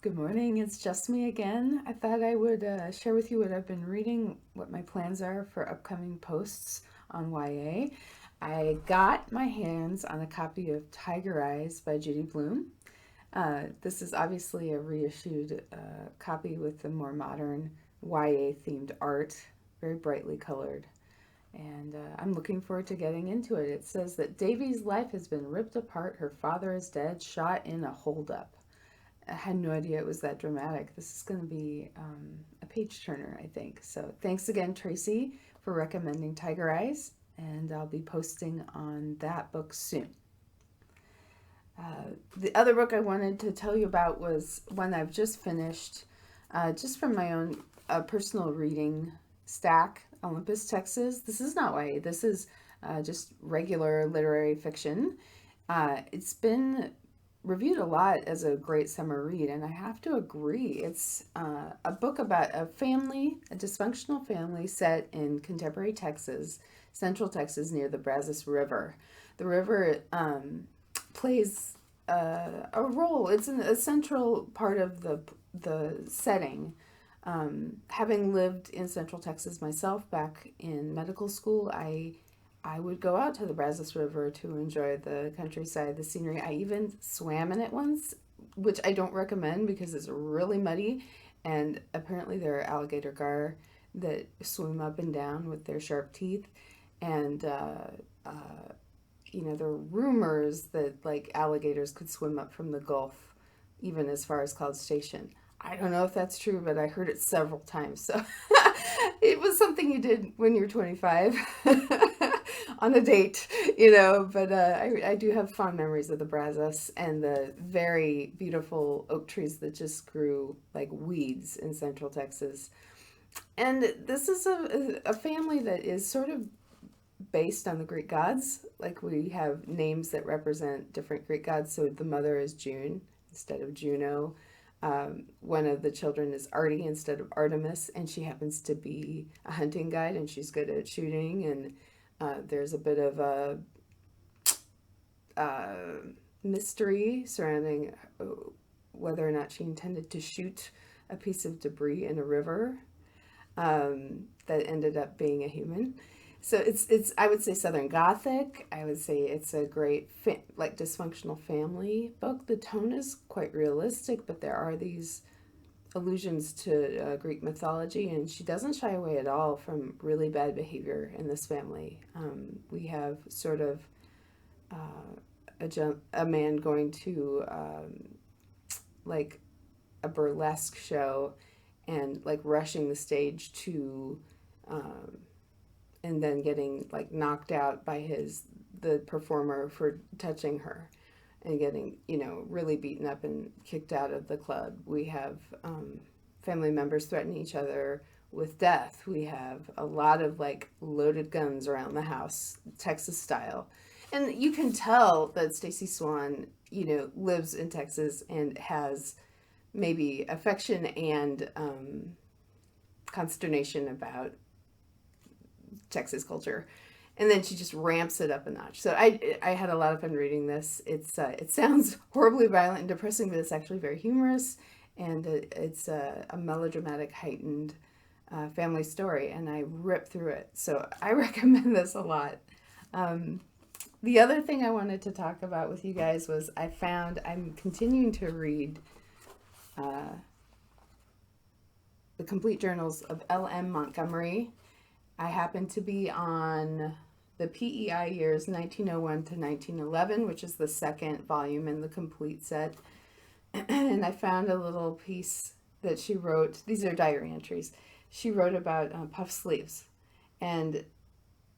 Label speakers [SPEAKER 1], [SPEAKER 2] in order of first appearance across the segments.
[SPEAKER 1] Good morning, it's just me again. I thought I would share with you what I've been reading, what my plans are for upcoming posts on YA. I got my hands on a copy of Tiger Eyes by Judy Blume. This is obviously a reissued copy with the more modern YA themed art, very brightly colored. And I'm looking forward to getting into it. It says that Davy's life has been ripped apart, her father is dead, shot in a holdup. I had no idea it was that dramatic. This is going to be a page turner, I think. So thanks again, Tracy, for recommending Tiger Eyes, and I'll be posting on that book soon. The other book I wanted to tell you about was one I've just finished, just from my own personal reading stack, Olympus, Texas. This is not YA. This is just regular literary fiction. It's been reviewed a lot as a great summer read, and I have to agree. It's a book about a family, a dysfunctional family set in contemporary Texas, central Texas, near the Brazos River. The river plays a role. It's a central part of the setting. Having lived in central Texas myself back in medical school, I would go out to the Brazos River to enjoy the countryside, the scenery. I even swam in it once, which I don't recommend because it's really muddy. And apparently there are alligator gar that swim up and down with their sharp teeth. And, there are rumors that like alligators could swim up from the Gulf, even as far as College Station. I don't know if that's true, but I heard it several times. So it was something you did when you're 25 on a date, But I do have fond memories of the Brazos and the very beautiful oak trees that just grew like weeds in central Texas. And this is a family that is sort of based on the Greek gods. Like we have names that represent different Greek gods. So the mother is June instead of Juno. One of the children is Artie instead of Artemis, and she happens to be a hunting guide and she's good at shooting. And there's a bit of a mystery surrounding whether or not she intended to shoot a piece of debris in a river that ended up being a human. So it's I would say Southern Gothic. I would say it's a great like dysfunctional family book. The tone is quite realistic, but there are these allusions to Greek mythology, and she doesn't shy away at all from really bad behavior in this family. We have sort of a man going to like a burlesque show and like rushing the stage to and then getting like knocked out by the performer for touching her and getting really beaten up and kicked out of the club. We have family members threatening each other with death. We have a lot of like loaded guns around the house, Texas style. And you can tell that Stacey Swann lives in Texas and has maybe affection and consternation about Texas culture, and then she just ramps it up a notch. So I had a lot of fun reading this. It sounds horribly violent and depressing, but it's actually very humorous, and it's a melodramatic, heightened family story, and I ripped through it. So I recommend this a lot. The other thing I wanted to talk about with you guys was I'm continuing to read the complete journals of L.M. Montgomery. I happen to be on the PEI years 1901 to 1911, which is the second volume in the complete set. And I found a little piece that she wrote. These are diary entries. She wrote about puff sleeves. And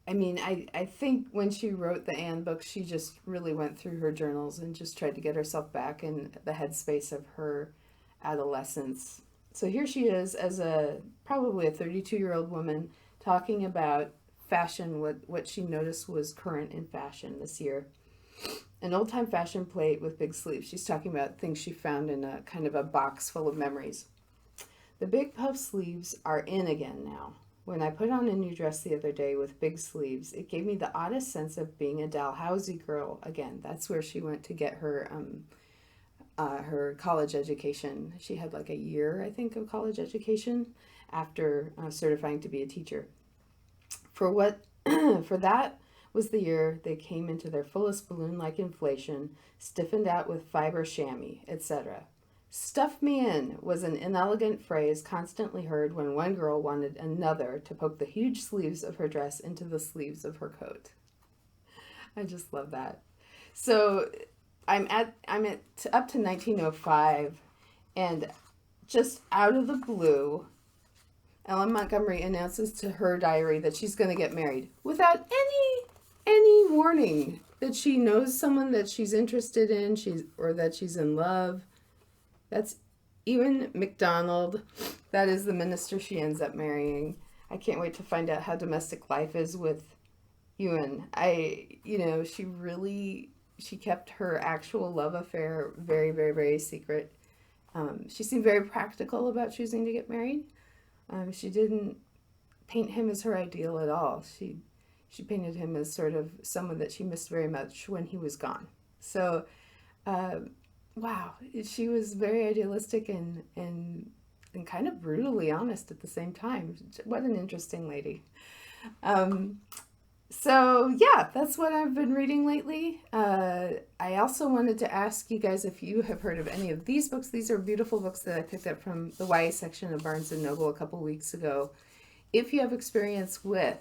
[SPEAKER 1] I mean, I think when she wrote the Anne book, she just really went through her journals and just tried to get herself back in the headspace of her adolescence. So here she is as probably a 32-year-old woman talking about fashion, what she noticed was current in fashion this year. An old-time fashion plate with big sleeves. She's talking about things she found in a kind of a box full of memories. The big puff sleeves are in again now. When I put on a new dress the other day with big sleeves, it gave me the oddest sense of being a Dalhousie girl again. That's where she went to get her her college education. She had like a year, I think, of college education after certifying to be a teacher. For that was the year they came into their fullest balloon-like inflation, stiffened out with fiber chamois, etc. Stuff me in was an inelegant phrase constantly heard when one girl wanted another to poke the huge sleeves of her dress into the sleeves of her coat. I just love that. So I'm at up to 1905, and just out of the blue, Ellen Montgomery announces to her diary that she's going to get married without any warning that she knows someone that she's interested in, or that she's in love. That's even MacDonald. That is the minister she ends up marrying. I can't wait to find out how domestic life is with Ewan. She kept her actual love affair very, very, very secret. She seemed very practical about choosing to get married. She didn't paint him as her ideal at all. She painted him as sort of someone that she missed very much when he was gone. So, wow, she was very idealistic and kind of brutally honest at the same time. What an interesting lady. So yeah, that's what I've been reading lately. I also wanted to ask you guys if you have heard of any of these books. These are beautiful books that I picked up from the YA section of Barnes & Noble a couple weeks ago. If you have experience with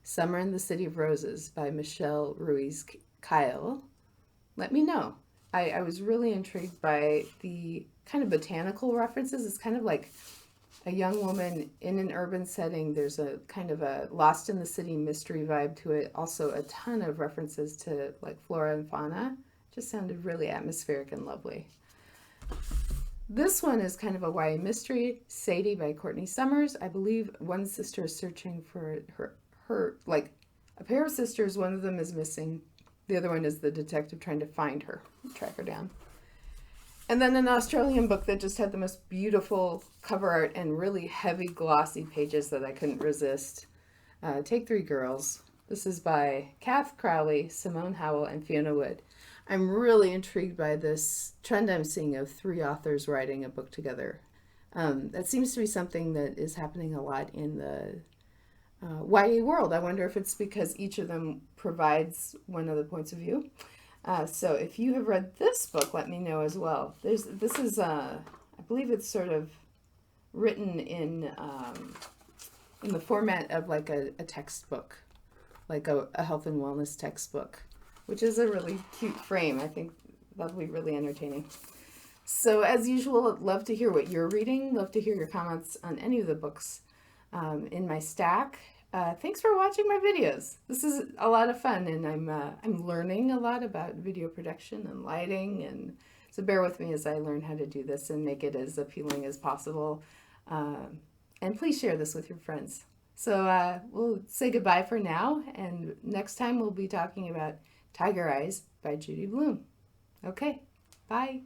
[SPEAKER 1] Summer in the City of Roses by Michelle Ruiz Keil, let me know. I was really intrigued by the kind of botanical references. It's kind of like a young woman in an urban setting. There's a kind of a Lost in the City mystery vibe to it. Also a ton of references to like flora and fauna. Just sounded really atmospheric and lovely. This one is kind of a YA mystery, Sadie by Courtney Summers. I believe one sister is searching for her like a pair of sisters. One of them is missing. The other one is the detective trying to find her, track her down. And then an Australian book that just had the most beautiful cover art and really heavy glossy pages that I couldn't resist. Take Three Girls. This is by Kath Crowley, Simone Howell, and Fiona Wood. I'm really intrigued by this trend I'm seeing of three authors writing a book together. That seems to be something that is happening a lot in the YA world. I wonder if it's because each of them provides one of the points of view. So if you have read this book, let me know as well. This is I believe it's sort of written in the format of like a textbook, like a health and wellness textbook, which is a really cute frame. I think that'll be really entertaining. So as usual, I'd love to hear what you're reading. Love to hear your comments on any of the books in my stack. Thanks for watching my videos. This is a lot of fun, and I'm learning a lot about video production and lighting, and so bear with me as I learn how to do this and make it as appealing as possible. And please share this with your friends. So we'll say goodbye for now, and next time we'll be talking about Tiger Eyes by Judy Blume. Okay, bye.